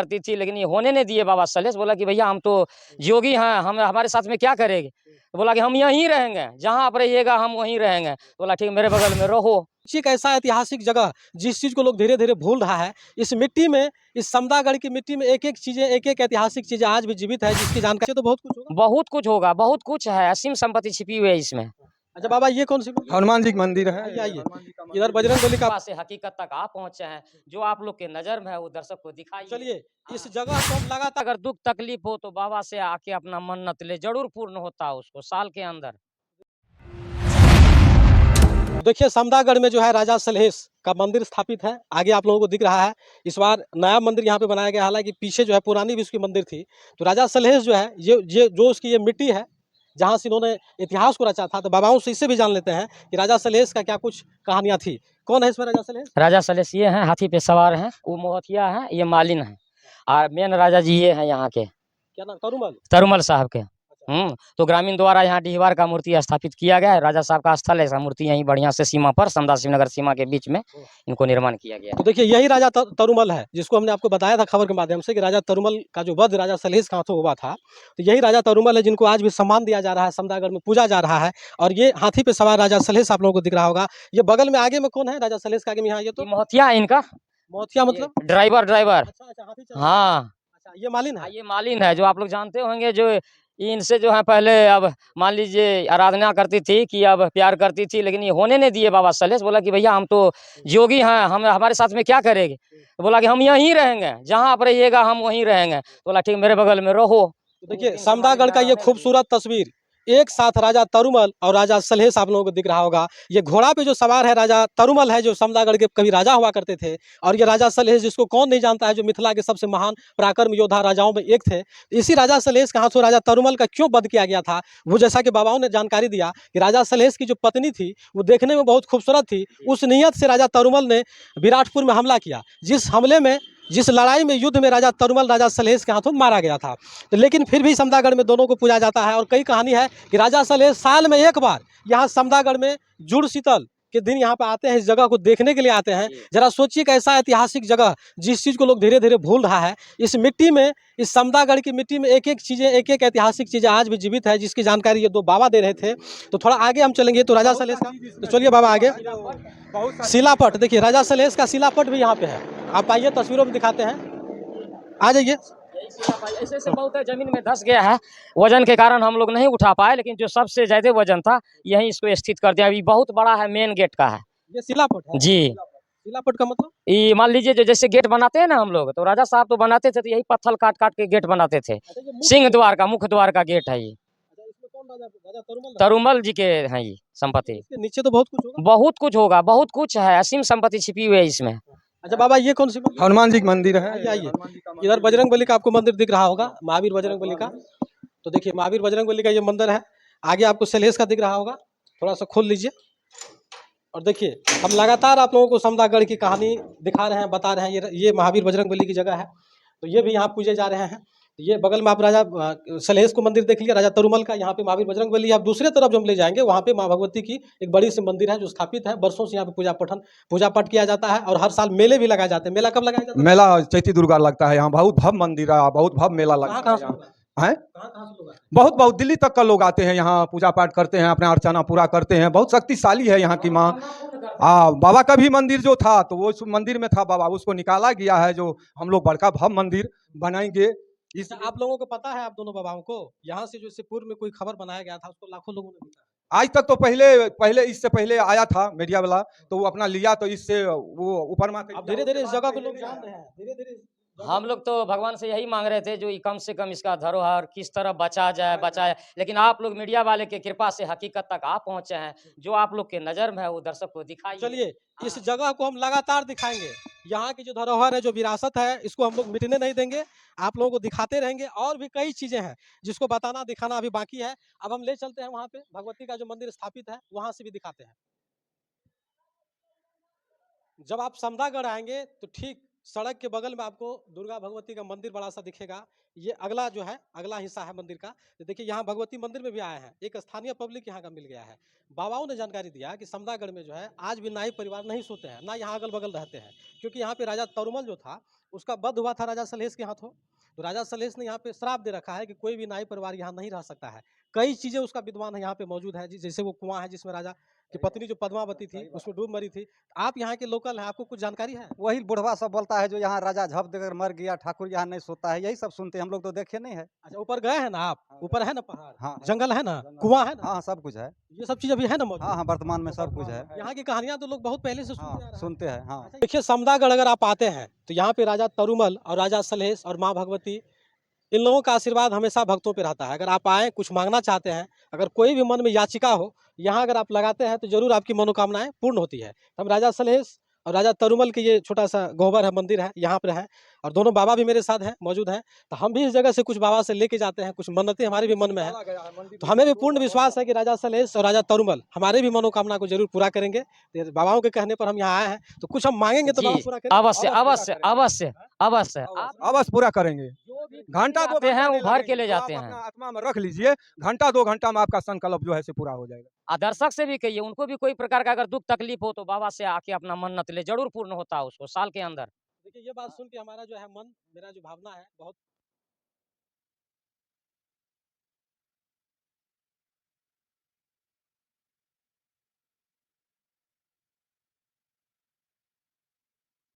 करती थी, लेकिन ये होने नहीं दिए बाबा सलहेश। बोला कि भैया हम तो योगी हैं, हम हमारे साथ में क्या करेंगे। तो बोला कि हम यहीं रहेंगे, जहाँ आप रहिएगा हम वहीं रहेंगे। तो बोला ठीक मेरे बगल में रहो। एक ऐसा ऐतिहासिक जगह जिस चीज को लोग धीरे धीरे भूल रहा है, इस मिट्टी में, इस समदागढ़ की मिट्टी में एक एक चीजें, एक एक ऐतिहासिक चीजें आज भी जीवित है, जिसकी जानकारी तो बहुत कुछ होगा। बहुत कुछ होगा, बहुत कुछ है, असीम संपत्ति छिपी हुई है इसमें। अच्छा बाबा, ये कौन सी हनुमान जी का मंदिर है। आइए इधर बजरंगबली का से हकीकत तक आप पहुंचे हैं, जो आप लोग के नजर में है वो दर्शक को दिखाई। चलिए इस जगह को हम लगातार, अगर दुख तकलीफ हो तो बाबा से आके अपना मन्नत ले, जरूर पूर्ण होता है उसको साल के अंदर। देखिए समदागढ़ में जो है राजा सलहेश का मंदिर स्थापित है, आगे आप लोगों को दिख रहा है। इस बार नया मंदिर यहाँ पे बनाया गया, हालांकि पीछे जो है पुरानी भी उसकी मंदिर थी। तो राजा सलहेश जो है, ये जो उसकी ये मिट्टी है जहाँ से इन्होंने इतिहास को रचा था, तो बाबाओं से इससे भी जान लेते हैं कि राजा सलहेश का क्या कुछ कहानियां थी। कौन है इसमें राजा सलहेश? राजा सलहेश ये हैं, हाथी पे सवार हैं, वो मोहतिया है, ये मालिन है, और मेन राजा जी ये हैं यहाँ के, क्या नाम? तरुमल। तरुमल साहब के। तो ग्रामीण द्वारा यहाँ डिहवार का मूर्ति स्थापित किया गया है। राजा साहब का स्थल है, ऐसा मूर्ति यहीं बढ़िया से सीमा पर, समदा शिवनगर सीमा के बीच में इनको निर्माण किया गया है। तो देखिए यही राजा तरुमल है, जिसको हमने आपको बताया था खबर के माध्यम से कि राजा तरुमल का जो वध राजा सलहेश के हाथों हुआ था, तो यही राजा तरुमल है, जिनको आज भी सम्मान दिया जा रहा है, समदागढ़ में पूजा जा रहा है। और ये हाथी पे सवार राजा सलहेश आप लोगों को दिख रहा होगा। ये बगल में आगे में कौन है राजा सलहेश के आगे में? यहाँ ये तो मोहतिया है इनका, मोहतिया मतलब ड्राइवर। अच्छा हाथी चल रहा है। हाँ, अच्छा ये मालिन है। ये मालिन है, जो आप लोग जानते होंगे, जो इनसे जो है पहले, अब मान लीजिए आराधना करती थी कि अब प्यार करती थी, लेकिन ये होने नहीं दिए बाबा सलहेश। बोला कि भैया हम तो योगी हैं, हम हमारे साथ में क्या करेंगे। तो बोला कि हम यहीं रहेंगे, जहाँ आप रहिएगा हम वहीं रहेंगे। तो बोला ठीक मेरे बगल में रहो। तो देखिए समदागढ़ का ये खूबसूरत तस्वीर, एक साथ राजा तरुमल और राजा सलहेश आप लोगों को दिख रहा होगा। ये घोड़ा पे जो सवार है राजा तरुमल है, जो समदागढ़ के कभी राजा हुआ करते थे। और ये राजा सलहेश, जिसको कौन नहीं जानता है, जो मिथिला के सबसे महान पराक्रम योद्धा राजाओं में एक थे। इसी राजा सलहेश के हाथों राजा तरुमल का क्यों वध किया गया था, वो जैसा कि बाबाओं ने जानकारी दिया कि राजा सलहेश की जो पत्नी थी वो देखने में बहुत खूबसूरत थी। उस नीयत से राजा तरुमल ने विराटपुर में हमला किया, जिस लड़ाई में, युद्ध में राजा तरुमल राजा सलहेश के हाथों मारा गया था। तो लेकिन फिर भी समदागढ़ में दोनों को पूजा जाता है। और कई कहानी है कि राजा सलहेश साल में एक बार यहाँ समदागढ़ में जुड़ शीतल के दिन यहाँ पे आते हैं, इस जगह को देखने के लिए आते हैं। जरा सोचिए कि ऐसा ऐतिहासिक जगह जिस चीज़ को लोग धीरे धीरे भूल रहा है, इस मिट्टी में, इस समदागढ़ की मिट्टी में एक एक चीज़ें, एक एक ऐतिहासिक चीज़ें आज भी जीवित है, जिसकी जानकारी ये दो बाबा दे रहे थे। तो थोड़ा आगे हम चलेंगे तो राजा सलहेश का, तो चलिए बाबा आगे। शिलापट देखिए, राजा सलहेश का शिलापट भी यहाँ पे है। आप आइए, तस्वीरों में दिखाते हैं, आ जाइए। ऐसे बहुत जमीन में धस गया है, वजन के कारण हम लोग नहीं उठा पाए, लेकिन जो सबसे ज्यादा वजन था यहीं इसको स्थित कर दिया। अभी बहुत बड़ा है, मेन गेट का है ये शिलापट है जी। शिलापट का मतलब ये मान लीजिए जो जैसे गेट बनाते हैं ना हम लोग, तो राजा साहब तो बनाते थे, तो यही पत्थर काट काट के गेट बनाते थे। सिंह द्वार का, मुख्य द्वार का गेट है ये, इसमें कौन राजा तरुमल? तरुमल जी के हैं ये संपत्ति। इसके नीचे तो बहुत कुछ होगा। बहुत कुछ होगा, बहुत कुछ है, असीम संपत्ति छिपी हुई है इसमें। अच्छा बाबा, ये कौन सी हनुमान जी का मंदिर है। आइए इधर बजरंगबली का आपको मंदिर दिख रहा होगा, महावीर बजरंगबली का। तो देखिए महावीर बजरंगबली का ये मंदिर है। आगे आपको सलहेश का दिख रहा होगा, थोड़ा सा खोल लीजिए। और देखिए हम लगातार आप लोगों को समदागढ़ की कहानी दिखा रहे हैं, बता रहे हैं। ये महावीर बजरंगबली की जगह है, तो ये भी यहाँ पूजे जा रहे हैं। ये बगल में आप राजा सलहेश को मंदिर देख लिया, राजा तरुमल का। यहाँ पे महावीर बजरंगबली। आप दूसरे तरफ जो हम ले जाएंगे, वहाँ पे माँ भगवती की एक बड़ी सी मंदिर है, जो स्थापित है। वर्षों से यहाँ पे पूजा पाठ किया जाता है, और हर साल मेले भी लगाए जाते हैं। मेला कब लगाया जाता है? मेला चैती दुर्गा लगता है यहाँ, बहुत भव्य मंदिर है, बहुत भव्य मेला लगता है यहाँ। हैं? बहुत बहुत दिल्ली तक का लोग आते हैं यहाँ, पूजा पाठ करते हैं, अपना अर्चना पूरा करते हैं। बहुत शक्तिशाली है यहाँ की माँ। बाबा का भी मंदिर जो था, तो वो उस मंदिर में था बाबा, उसको निकाला गया है, जो हम लोग बड़का भव्य मंदिर बनाएंगे। इस आप लोगों को पता है, आप दोनों बाबाओं को, यहाँ से जो इससे पूर्व में कोई खबर बनाया गया था, उसको लाखों लोगों ने देखा। आज तक तो पहले इससे पहले आया था मीडिया वाला, तो वो अपना लिया, तो इससे वो ऊपर माथे। अब धीरे धीरे इस जगह को लोग जान रहे हैं, धीरे धीरे। हम लोग तो भगवान से यही मांग रहे थे, जो कम से कम इसका धरोहर किस तरह बचाए। लेकिन आप लोग मीडिया वाले के कृपा से हकीकत तक आप पहुंचे हैं, जो आप लोग के नजर में है वो दर्शक को दिखाई। चलिए इस जगह को हम लगातार दिखाएंगे। यहाँ की जो धरोहर है, जो विरासत है, इसको हम लोग मिटने नहीं देंगे। आप लोगों को दिखाते रहेंगे। और भी कई चीजें हैं जिसको बताना, दिखाना अभी बाकी है। अब हम ले चलते हैं वहाँ पे, भगवती का जो मंदिर स्थापित है, वहां से भी दिखाते हैं। जब आप समदागढ़ आएंगे तो ठीक सड़क के बगल में आपको दुर्गा भगवती का मंदिर बड़ा सा दिखेगा। ये अगला जो है, अगला हिस्सा है मंदिर का। तो देखिए यहाँ भगवती मंदिर में भी आए हैं, एक स्थानीय पब्लिक यहाँ का मिल गया है। बाबाओं ने जानकारी दिया कि समदागढ़ में जो है आज भी नाई परिवार नहीं सोते हैं, ना यहाँ अगल बगल रहते हैं, क्योंकि यहाँ पे राजा तरुमल जो था उसका वध हुआ था राजा सलहेश के हाथों। तो राजा सलहेश ने यहाँ पे श्राप दे रखा है कि कोई भी नाई परिवार यहाँ नहीं रह सकता है। कई चीजें उसका विद्वान है यहाँ पे मौजूद है, जैसे वो कुआं है जिसमें राजा की पत्नी जो पद्मावती थी उसमें डूब मरी थी। आप यहाँ के लोकल हैं, आपको कुछ जानकारी है? वही बुढ़वा सब बोलता है जो यहाँ राजा झप देकर मर गया, ठाकुर यहाँ नहीं सोता है, यही सब सुनते हैं, हम लोग तो देखे नहीं है। अच्छा, ऊपर गए हैं ना आप? हाँ, ऊपर है ना पहाड़, हाँ जंगल है ना, कुआं है ना, हाँ सब कुछ है। ये सब चीज अभी है ना मौजूद? हाँ हाँ वर्तमान में सब कुछ है। यहाँ की कहानियां तो लोग बहुत पहले से सुनते आ रहे हाँ हैं। सुनते हैं। हाँ देखिए, समदागढ़ अगर आप आते हैं तो यहाँ पे राजा तरुमल और राजा सलहेश और माँ भगवती, इन लोगों का आशीर्वाद हमेशा भक्तों पे रहता है। अगर आप आए, कुछ मांगना चाहते हैं, अगर कोई भी मन में याचिका हो, यहाँ अगर आप लगाते हैं तो जरूर आपकी मनोकामनाएं पूर्ण होती है। तो हम राजा सलहेश और राजा तरुमल के ये छोटा सा गोबर है, मंदिर है, यहाँ पर है, और दोनों बाबा भी मेरे साथ हैं, मौजूद हैं। तो हम भी इस जगह से कुछ बाबा से लेके जाते हैं, कुछ मन्नतें हमारे भी मन में है। तो हमें भी पूर्ण विश्वास है कि राजा सलहेश और राजा तरुमल हमारे भी मनोकामना को जरूर पूरा करेंगे। तो बाबाओं के कहने पर हम यहाँ आए हैं, तो कुछ हम मांगेंगे तो जी, बाबा पूरा करेंगे। अवश्य अवश्य अवश्य अवश्य अवश्य। आप अवश्य पूरा करेंगे। जो भी घंटा दो आते हैं घंटा वो नहीं भर के लगेंगे, ले तो आप जाते हैं। अपना आत्मा में रख लीजिए, घंटा 2 घंटा में आपका संकल्प जो है से पूरा हो जाएगा। दर्शक से भी कहिए, उनको भी कोई प्रकार का अगर दुख तकलीफ हो तो बाबा से आके अपना मन्नत ले, जरूर पूर्ण होता है उसको साल के अंदर। देखिए, ये बात सुन के हमारा जो है मन, मेरा जो भावना है बहुत